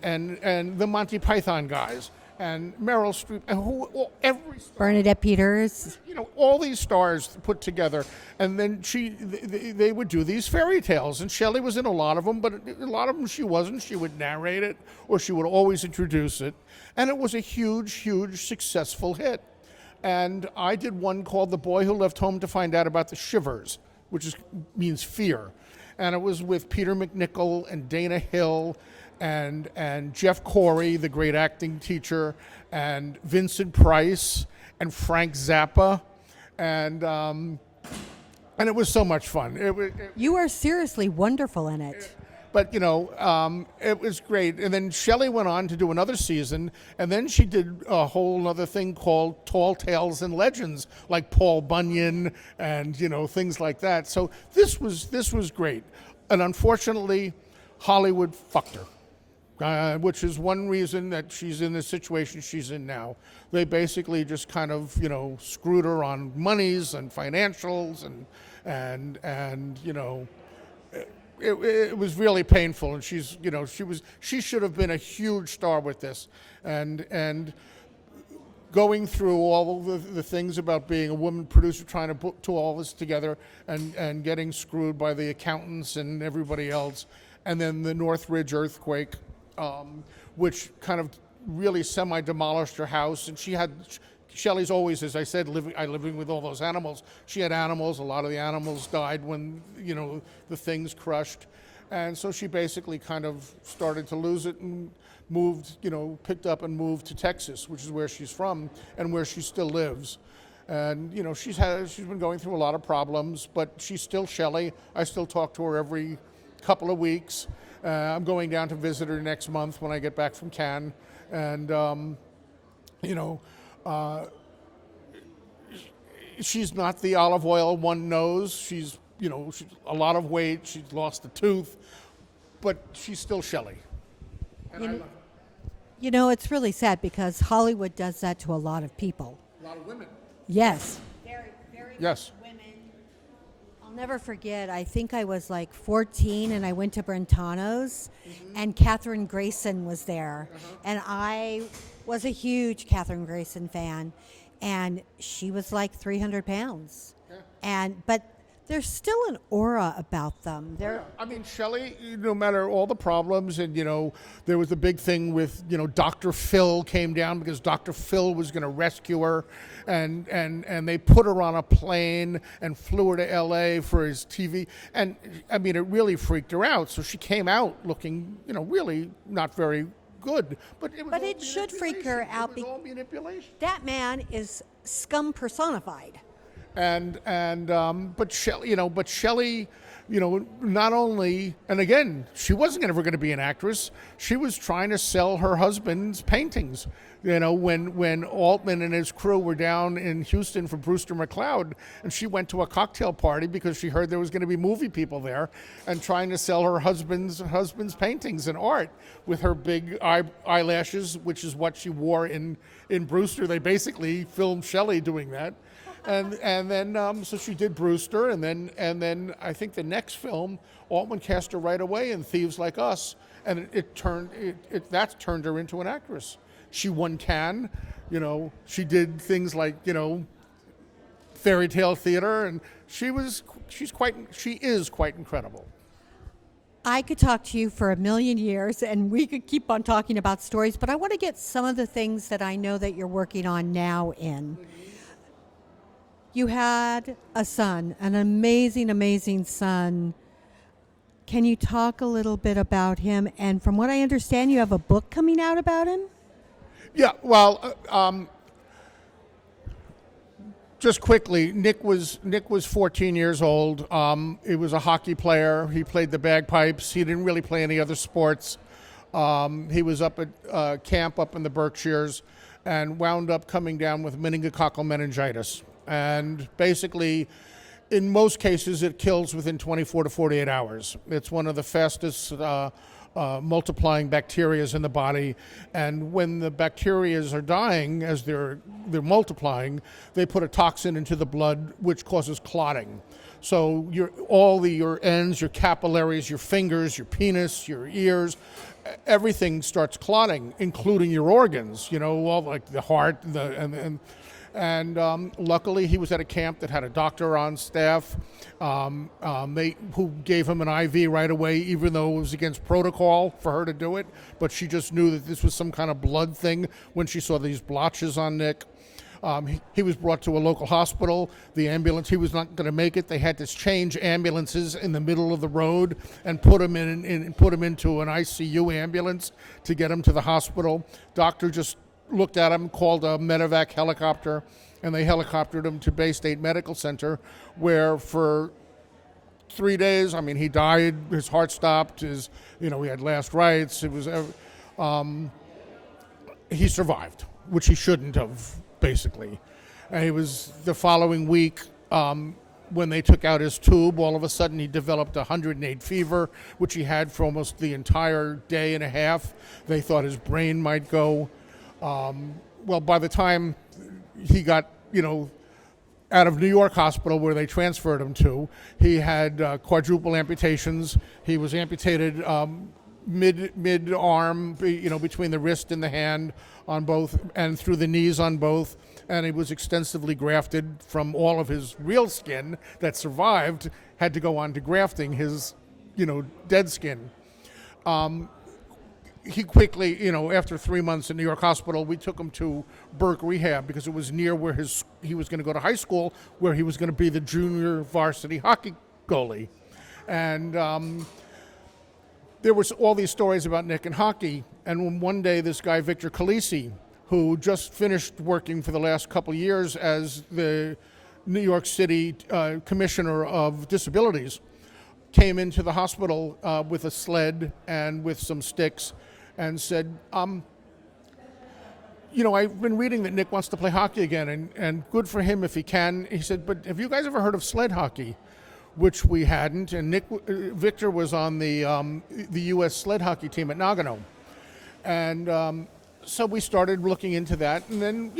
the Monty Python guys and Meryl Streep, and every Bernadette Peters. all these stars put together. And then they would do these fairy tales, and Shelley was in a lot of them, but a lot of them she wasn't. She would narrate it, or she would always introduce it, and it was a huge successful hit. And I did one called The Boy Who Left Home to Find Out About the Shivers, which means fear. And it was with Peter MacNicol and Dana Hill and Jeff Corey, the great acting teacher, and Vincent Price and Frank Zappa. And and it was so much fun. You are seriously wonderful in it. But, it was great. And then Shelley went on to do another season, and then she did a whole other thing called Tall Tales and Legends, like Paul Bunyan and, things like that. So this was great. And unfortunately, Hollywood fucked her, which is one reason that she's in the situation she's in now. They basically just kind of, screwed her on monies and financials and it was really painful, and she should have been a huge star with this, and going through all the things about being a woman producer, trying to put all this together, and getting screwed by the accountants and everybody else, and then the Northridge earthquake, which kind of really semi-demolished her house, and Shelley's always, as I said, living with all those animals. She had animals. A lot of the animals died when, the things crushed. And so she basically kind of started to lose it and moved, picked up and moved to Texas, which is where she's from and where she still lives. And, she's been going through a lot of problems, but she's still Shelley. I still talk to her every couple of weeks. I'm going down to visit her next month when I get back from Cannes. And, she's not the olive oil one knows. She's a lot of weight. She's lost a tooth, but she's still Shelley. It's really sad because Hollywood does that to a lot of people. A lot of women. Yes. Very, very yes. Women. I'll never forget, I think I was like 14 and I went to Brentano's and Katherine Grayson was there. And I was a huge Katherine Grayson fan. And she was like 300 pounds. Yeah. But there's still an aura about them. Shelley, no matter all the problems, and, there was a big thing with, Dr. Phil came down because Dr. Phil was going to rescue her. And they put her on a plane and flew her to L.A. for his TV. And, it really freaked her out. So she came out looking, really not very good, but it should freak her out. It was all manipulation. That man is scum personified. But Shelley, not only, and again, she wasn't ever going to be an actress. She was trying to sell her husband's paintings. When Altman and his crew were down in Houston for Brewster McCloud, and she went to a cocktail party because she heard there was going to be movie people there, and trying to sell her husband's paintings and art with her big eyelashes, which is what she wore in Brewster. They basically filmed Shelley doing that. And then so she did Brewster, and then I think the next film, Altman cast her right away in Thieves Like Us, and that turned her into an actress. She won Cannes, she did things like fairy tale theater, and she is quite incredible. I could talk to you for a million years, and we could keep on talking about stories, but I want to get some of the things that I know that you're working on now in. You had a son, an amazing, amazing son. Can you talk a little bit about him? And from what I understand, you have a book coming out about him? Yeah, well, just quickly, Nick was 14 years old. He was a hockey player. He played the bagpipes. He didn't really play any other sports. He was up at camp up in the Berkshires and wound up coming down with meningococcal meningitis. And basically, in most cases, it kills within 24 to 48 hours. It's one of the fastest multiplying bacteria in the body, and when the bacteria are dying as they're multiplying, they put a toxin into the blood which causes clotting. So your ends, your capillaries, your fingers, your penis, your ears, everything starts clotting, including your organs. All like the heart, and luckily he was at a camp that had a doctor on staff who gave him an IV right away, even though it was against protocol for her to do it. But she just knew that this was some kind of blood thing when she saw these blotches on Nick. He was brought to a local hospital. The ambulance, he was not going to make it. They had to change ambulances in the middle of the road and put him into an ICU ambulance to get him to the hospital. Doctor just looked at him, called a medevac helicopter, and they helicoptered him to Bay State Medical Center, where for 3 days, I mean, he died, his heart stopped, he had last rites, he survived, which he shouldn't have, basically. And it was the following week, when they took out his tube, all of a sudden he developed 108 fever, which he had for almost the entire day and a half. They thought his brain might go. Well, by the time he got, out of New York Hospital, where they transferred him to, he had quadruple amputations. He was amputated mid-arm, between the wrist and the hand on both, and through the knees on both. And he was extensively grafted from all of his real skin that survived, had to go on to grafting his, dead skin. He quickly, after 3 months in New York Hospital, we took him to Burke Rehab because it was near where he was going to go to high school, where he was going to be the junior varsity hockey goalie. And there was all these stories about Nick and hockey. And one day, this guy, Victor Calisi, who just finished working for the last couple of years as the New York City Commissioner of Disabilities, came into the hospital with a sled and with some sticks and said, I've been reading that Nick wants to play hockey again, and good for him if he can. He said, but have you guys ever heard of sled hockey? Which we hadn't, and Victor was on the U.S. sled hockey team at Nagano. And so we started looking into that, and then,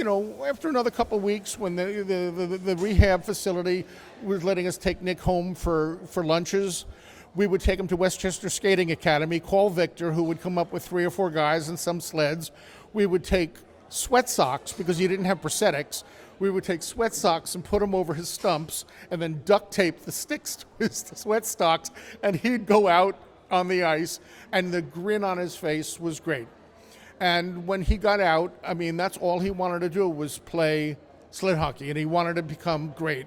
after another couple of weeks, when the rehab facility was letting us take Nick home for lunches, we would take him to Westchester Skating Academy, call Victor, who would come up with 3 or 4 guys and some sleds. We would take sweat socks, because he didn't have prosthetics. We would take sweat socks and put them over his stumps, and then duct tape the sticks to his sweat socks, and he'd go out on the ice, and the grin on his face was great. And when he got out, that's all he wanted to do was play sled hockey, and he wanted to become great.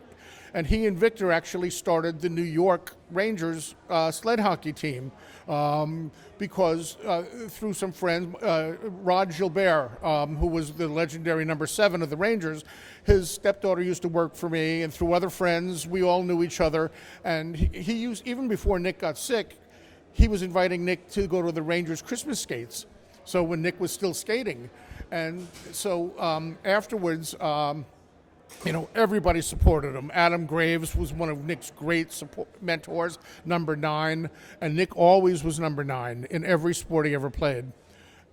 And he and Victor actually started the New York Rangers sled hockey team because through some friends, Rod Gilbert, who was the legendary number 7 of the Rangers, his stepdaughter used to work for me, and through other friends, we all knew each other. And he used, even before Nick got sick, he was inviting Nick to go to the Rangers Christmas skates. So when Nick was still skating. And so afterwards, everybody supported him. Adam Graves was one of Nick's great mentors, number 9. And Nick always was number 9 in every sport he ever played.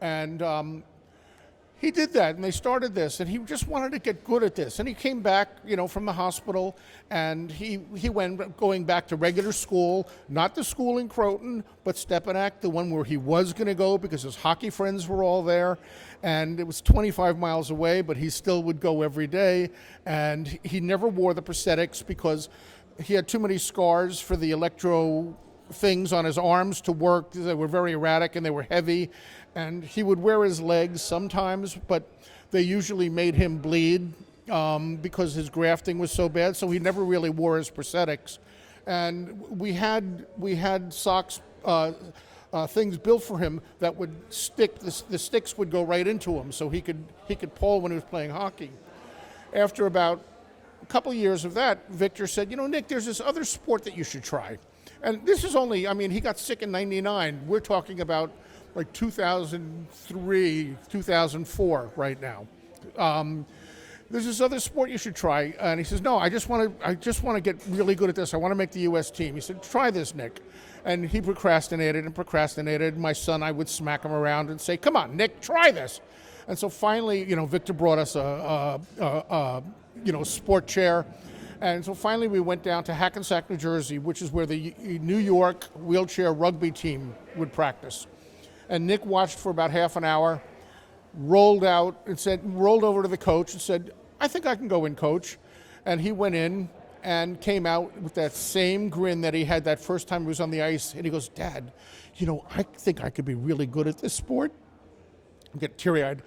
And he did that, and they started this, and he just wanted to get good at this. And he came back, from the hospital, and he went going back to regular school, not the school in Croton, but Stepanak, the one where he was going to go because his hockey friends were all there. And it was 25 miles away, but he still would go every day. And he never wore the prosthetics because he had too many scars for the electro things on his arms to work. They were very erratic and they were heavy. And he would wear his legs sometimes, but they usually made him bleed because his grafting was so bad. So he never really wore his prosthetics. And we had socks, things built for him that would stick. The sticks would go right into him, so he could pull when he was playing hockey. After about a couple of years of that, Victor said, Nick, there's this other sport that you should try. And this is only, he got sick in '99. We're talking about like 2003, 2004 right now. There's this other sport you should try. And he says, no, I just want to get really good at this. I want to make the U.S. team. He said, try this, Nick. And he procrastinated. My son, I would smack him around and say, come on, Nick, try this. And so finally, Victor brought us a sport chair. And so finally we went down to Hackensack, New Jersey, which is where the New York wheelchair rugby team would practice. And Nick watched for about half an hour, rolled over to the coach and said, I think I can go in, coach. And he went in and came out with that same grin that he had that first time he was on the ice. And he goes, Dad, I think I could be really good at this sport. I'm getting teary-eyed.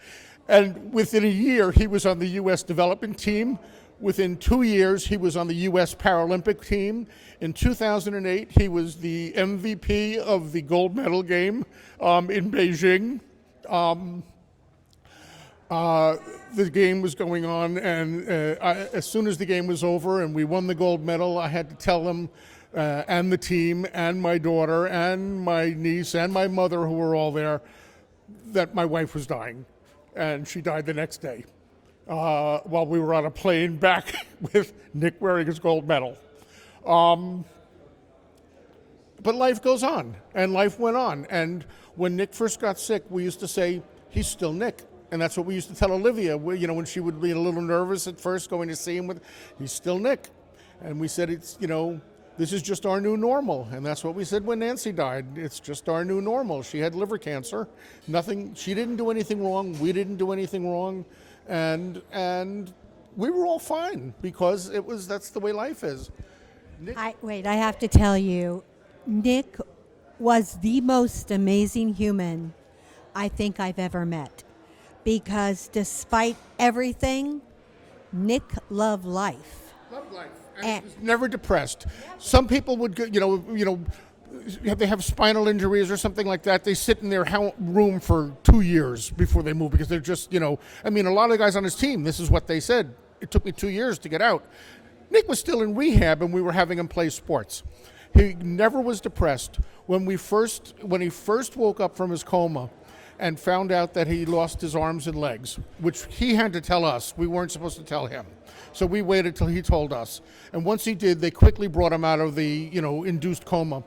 And within a year, he was on the U.S. development team. Within 2 years, he was on the U.S. Paralympic team. In 2008, he was the MVP of the gold medal game in Beijing. The game was going on, and as soon as the game was over and we won the gold medal, I had to tell them and the team and my daughter and my niece and my mother, who were all there, that my wife was dying, and she died the next day while we were on a plane back with Nick wearing his gold medal. But life goes on, and life went on. And when Nick first got sick, we used to say, he's still Nick. And that's what we used to tell Olivia, when she would be a little nervous at first going to see him, he's still Nick. And we said, this is just our new normal. And that's what we said when Nancy died. It's just our new normal. She had liver cancer. She didn't do anything wrong. We didn't do anything wrong. And we were all fine because that's the way life is. I have to tell you, Nick was the most amazing human I think I've ever met. Because despite everything, Nick loved life. Loved life. And he was never depressed. Some people would, they have spinal injuries or something like that. They sit in their room for 2 years before they move because they're just, a lot of the guys on his team, this is what they said. It took me 2 years to get out. Nick was still in rehab and we were having him play sports. He never was depressed. When he first woke up from his coma and found out that he lost his arms and legs, which he had to tell us. We weren't supposed to tell him. So we waited till he told us. And once he did, they quickly brought him out of the, induced coma.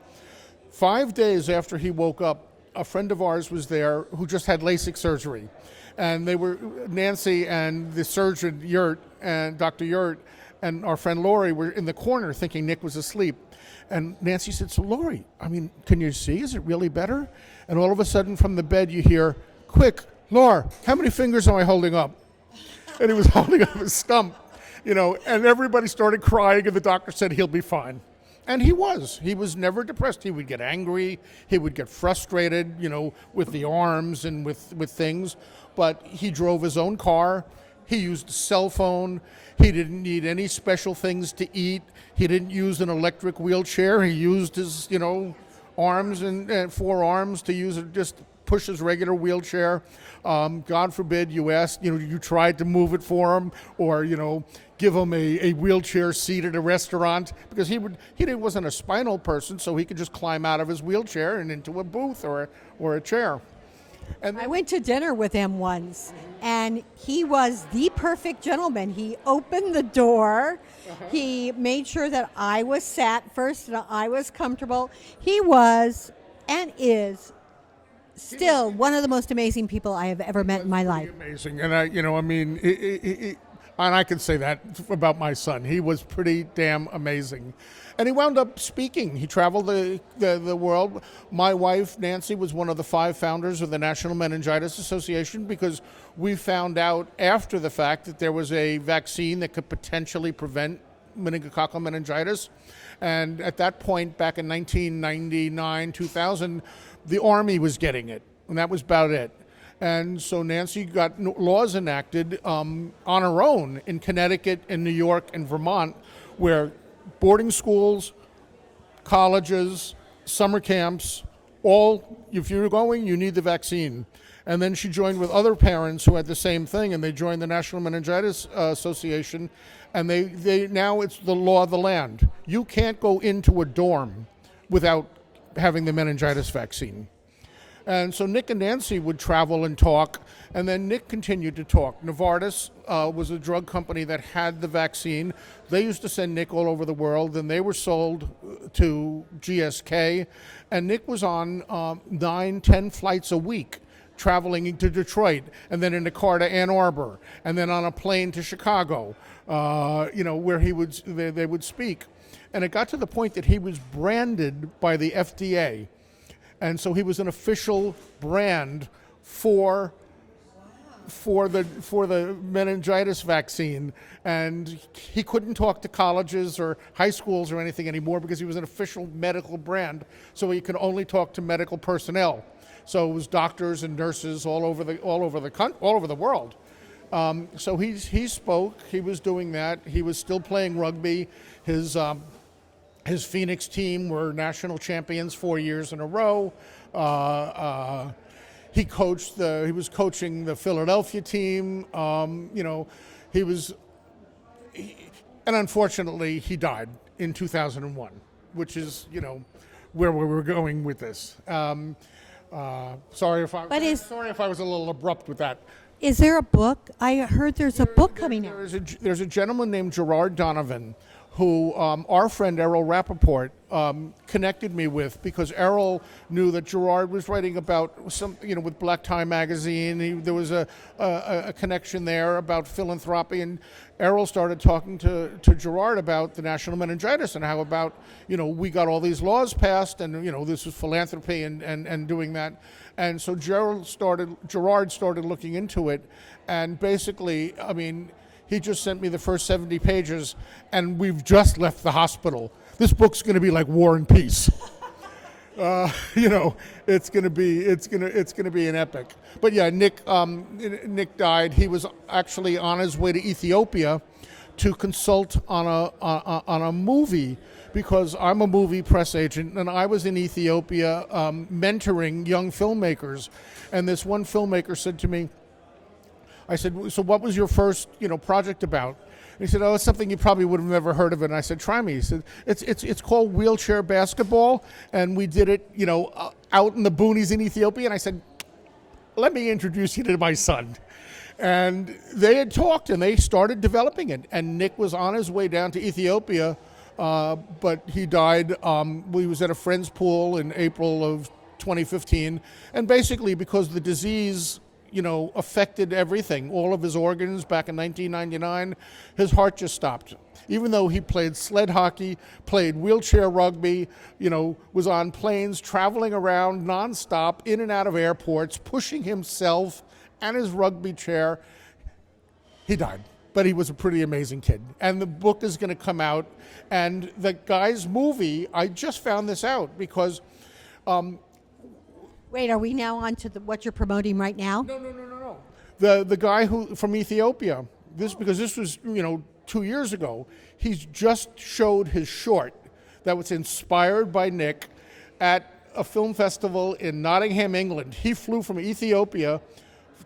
5 days after he woke up, a friend of ours was there who just had LASIK surgery. And Nancy and the surgeon, Yurt, and Dr. Yurt, and our friend Lori were in the corner thinking Nick was asleep. And Nancy said, so Lori, can you see? Is it really better? And all of a sudden from the bed you hear, quick, Laura, how many fingers am I holding up? And he was holding up his stump, and everybody started crying and the doctor said he'll be fine. And he was. He was never depressed. He would get angry. He would get frustrated, with the arms and with things. But he drove his own car. He used a cell phone. He didn't need any special things to eat. He didn't use an electric wheelchair. He used his, arms and forearms to just push his regular wheelchair. God forbid you asked, you tried to move it for him or, give him a wheelchair seat at a restaurant because he wasn't a spinal person, so he could just climb out of his wheelchair and into a booth or a chair. And I went to dinner with him once, and he was the perfect gentleman. He opened the door. He made sure that I was sat first and I was comfortable. He was and is still one of the most amazing people I have ever met in my life. Amazing. And and I can say that about my son. He was pretty damn amazing. And he wound up speaking. He traveled the world. My wife, Nancy, was one of the 5 founders of the National Meningitis Association because we found out after the fact that there was a vaccine that could potentially prevent meningococcal meningitis. And at that point, back in 1999, 2000, the Army was getting it. And that was about it. And so Nancy got laws enacted on her own in Connecticut, in New York, and Vermont, where boarding schools, colleges, summer camps, if you're going, you need the vaccine. And then she joined with other parents who had the same thing, and they joined the National Meningitis Association, and they now it's the law of the land. You can't go into a dorm without having the meningitis vaccine. And so Nick and Nancy would travel and talk, and then Nick continued to talk. Novartis was a drug company that had the vaccine. They used to send Nick all over the world, and they were sold to GSK. And Nick was on 9-10 flights a week, traveling to Detroit, and then in a car to Ann Arbor, and then on a plane to Chicago, where they would speak. And it got to the point that he was branded by the FDA. And so he was an official brand for the meningitis vaccine, and he couldn't talk to colleges or high schools or anything anymore because he was an official medical brand. So he could only talk to medical personnel. So it was doctors and nurses all over the world. So he spoke. He was doing that. He was still playing rugby. His Phoenix team were national champions 4 years in a row. He was coaching the Philadelphia team. He was, and unfortunately, he died in 2001, which is, where we were going with this. Sorry if I was a little abrupt with that. Is there a book? I heard there's a book coming out. There's a gentleman named Gerard Donovan who our friend Errol Rappaport connected me with, because Errol knew that Gerard was writing about with Black Tie magazine. There was a connection there about philanthropy, and Errol started talking to Gerard about the national meningitis and how about, we got all these laws passed, and, this was philanthropy and doing that. And so Gerard started looking into it, and basically, he just sent me the first 70 pages, and we've just left the hospital. This book's going to be like War and Peace. It's going to be an epic. But yeah, Nick died. He was actually on his way to Ethiopia to consult on a movie, because I'm a movie press agent, and I was in Ethiopia mentoring young filmmakers. And this one filmmaker said to me, I said, so what was your first, project about? And he said, oh, it's something you probably would have never heard of it. And I said, try me. He said, it's called Wheelchair Basketball, and we did it, out in the boonies in Ethiopia. And I said, let me introduce you to my son. And they had talked, and they started developing it. And Nick was on his way down to Ethiopia, but he died. We was at a friend's pool in April of 2015. And basically, because the disease affected everything, all of his organs back in 1999, his heart just stopped. Even though he played sled hockey, played wheelchair rugby, was on planes, traveling around nonstop, in and out of airports, pushing himself and his rugby chair, he died. But he was a pretty amazing kid. And the book is going to come out. And the guy's movie, I just found this out because... Wait, are we now on to what you're promoting right now? No. The guy who from Ethiopia, because this was 2 years ago, he's just showed his short that was inspired by Nick at a film festival in Nottingham, England. He flew from Ethiopia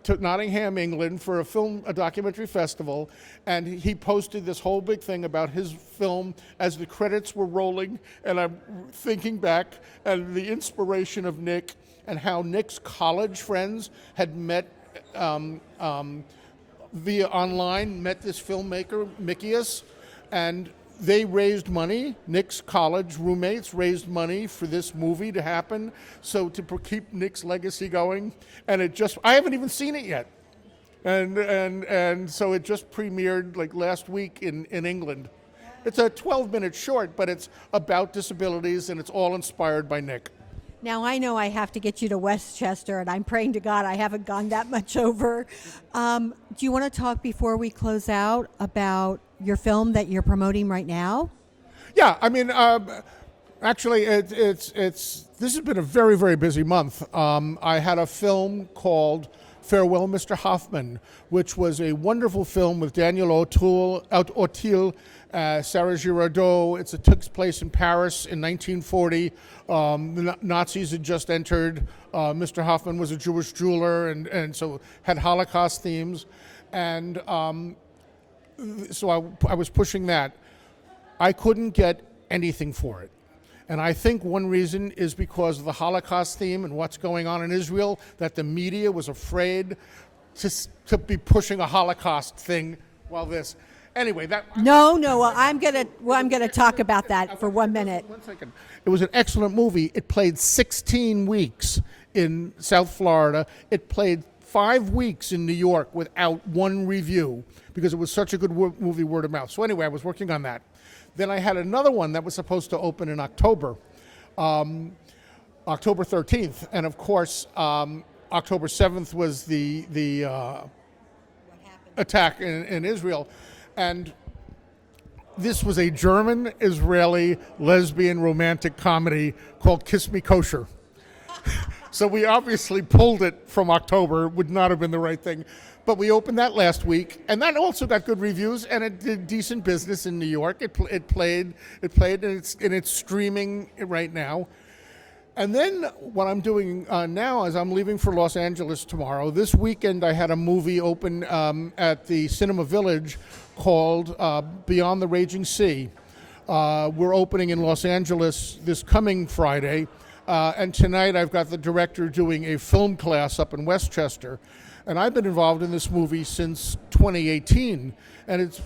to Nottingham, England for a documentary festival, and he posted this whole big thing about his film as the credits were rolling. And I'm thinking back and the inspiration of Nick, and how Nick's college friends had met via online, met this filmmaker, Mikius, and they raised money. Nick's college roommates raised money for this movie to happen, so to keep Nick's legacy going. And I haven't even seen it yet. And so it just premiered like last week in England. It's a 12-minute short, but it's about disabilities, and it's all inspired by Nick. Now, I know I have to get you to Westchester, and I'm praying to God I haven't gone that much over. Do you want to talk before we close out about your film that you're promoting right now? Yeah, actually, this has been a very, very busy month. I had a film called Farewell, Mr. Hoffman, which was a wonderful film with Daniel Auteuil, Sarah Girardot. It took place in Paris in 1940. The Nazis had just entered. Mr. Hoffman was a Jewish jeweler, and so had Holocaust themes. And so I was pushing that. I couldn't get anything for it. And I think one reason is because of the Holocaust theme and what's going on in Israel, that the media was afraid to be pushing a Holocaust thing while this. Anyway, No, I'm gonna talk about that for 1 minute. 1 second. It was an excellent movie. It played 16 weeks in South Florida. It played 5 weeks in New York without one review because it was such a good movie, word of mouth. So anyway, I was working on that. Then I had another one that was supposed to open in October, October 13th, and of course, October 7th was the attack in Israel, and this was a German-Israeli lesbian romantic comedy called Kiss Me Kosher. So we obviously pulled it from October. It would not have been the right thing. But we opened that last week, and that also got good reviews, and it did decent business in New York. It played, and it's streaming right now. And then what I'm doing now is I'm leaving for Los Angeles tomorrow. This weekend I had a movie open at the Cinema Village called Beyond the Raging Sea. We're opening in Los Angeles this coming Friday. And tonight I've got the director doing a film class up in Westchester. And I've been involved in this movie since 2018. And it's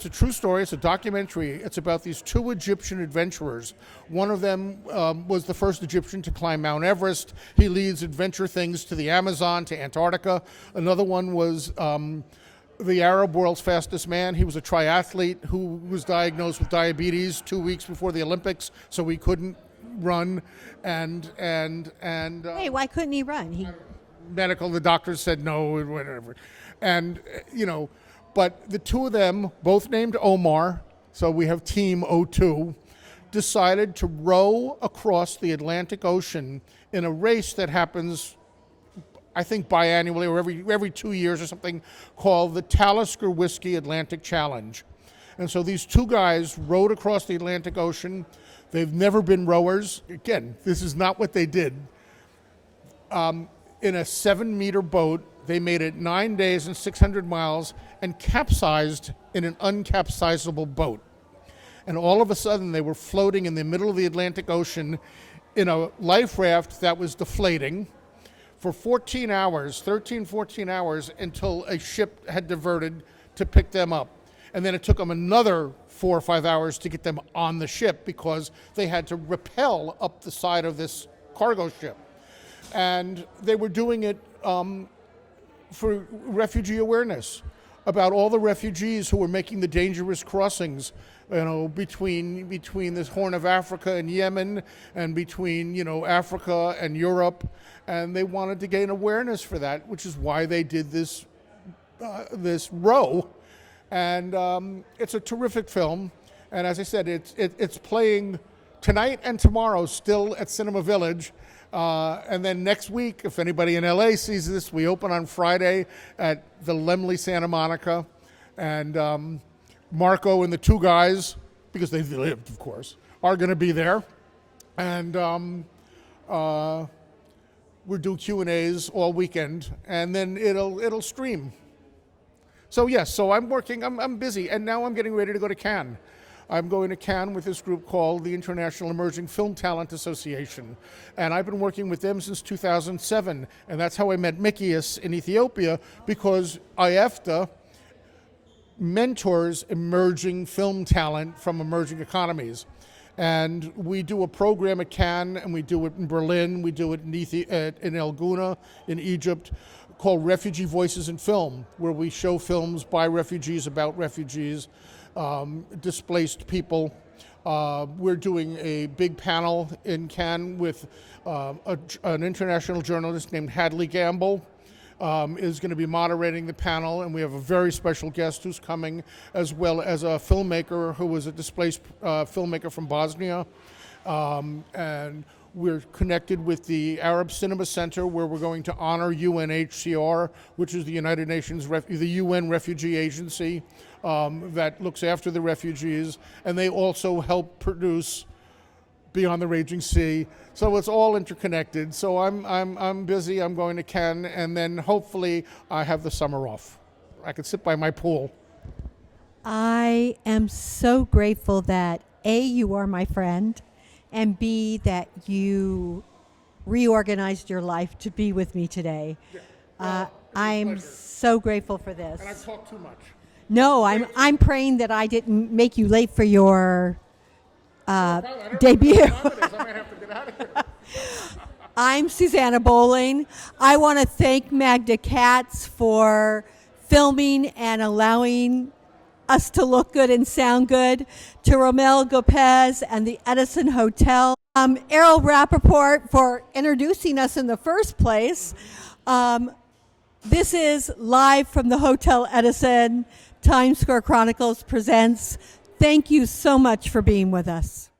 a true story. It's a documentary. It's about these two Egyptian adventurers. One of them was the first Egyptian to climb Mount Everest. He leads adventure things to the Amazon, to Antarctica. Another one was the Arab world's fastest man. He was a triathlete who was diagnosed with diabetes 2 weeks before the Olympics, so he couldn't run. Hey, why couldn't he run? The doctors said no, whatever. And, but the two of them, both named Omar, so we have Team O2, decided to row across the Atlantic Ocean in a race that happens, I think, biannually or every 2 years or something, called the Talisker Whiskey Atlantic Challenge. And so these two guys rowed across the Atlantic Ocean. They've never been rowers. Again, this is not what they did. In a 7-meter boat, they made it 9 days and 600 miles and capsized in an uncapsizable boat. And all of a sudden, they were floating in the middle of the Atlantic Ocean in a life raft that was deflating for 14 hours, until a ship had diverted to pick them up. And then it took them another 4 or 5 hours to get them on the ship because they had to rappel up the side of this cargo ship. And they were doing it for refugee awareness, about all the refugees who were making the dangerous crossings, between this Horn of Africa and Yemen, and between Africa and Europe, and they wanted to gain awareness for that, which is why they did this row, and it's a terrific film. And as I said, it's playing tonight and tomorrow still at Cinema Village. And then next week, if anybody in LA sees this, we open on Friday at the Laemmle Santa Monica. And Marco and the two guys, because they lived, of course, are going to be there. And we're doing Q&As all weekend. And then it'll stream. So yes, so I'm working, I'm busy. And now I'm getting ready to go to Cannes. I'm going to Cannes with this group called the International Emerging Film Talent Association. And I've been working with them since 2007. And that's how I met Mikias in Ethiopia, because IEFTA mentors emerging film talent from emerging economies. And we do a program at Cannes, and we do it in Berlin, we do it in El Gouna in Egypt, called Refugee Voices in Film, where we show films by refugees, about refugees, displaced people. We're doing a big panel in Cannes with an international journalist named Hadley Gamble is going to be moderating the panel, and we have a very special guest who's coming, as well as a filmmaker who was a displaced filmmaker from Bosnia. And we're connected with the Arab Cinema Center, where we're going to honor UNHCR, which is the United Nations, the UN Refugee Agency that looks after the refugees, and they also help produce Beyond the Raging Sea. So it's all interconnected. So I'm busy. I'm going to Cannes, and then hopefully I have the summer off. I can sit by my pool. I am so grateful that A, you are my friend, and B, that you reorganized your life to be with me today. I'm so grateful for this. And I've talked too much. No, I'm praying that I didn't make you late for your debut. I might have to get out of here. I'm Susanna Bowling. I want to thank Magda Katz for filming and allowing us to look good and sound good, to Romel Gopez and the Edison Hotel, Errol Rappaport for introducing us in the first place. This is live from the Hotel Edison. Times Square Chronicles presents. Thank you so much for being with us.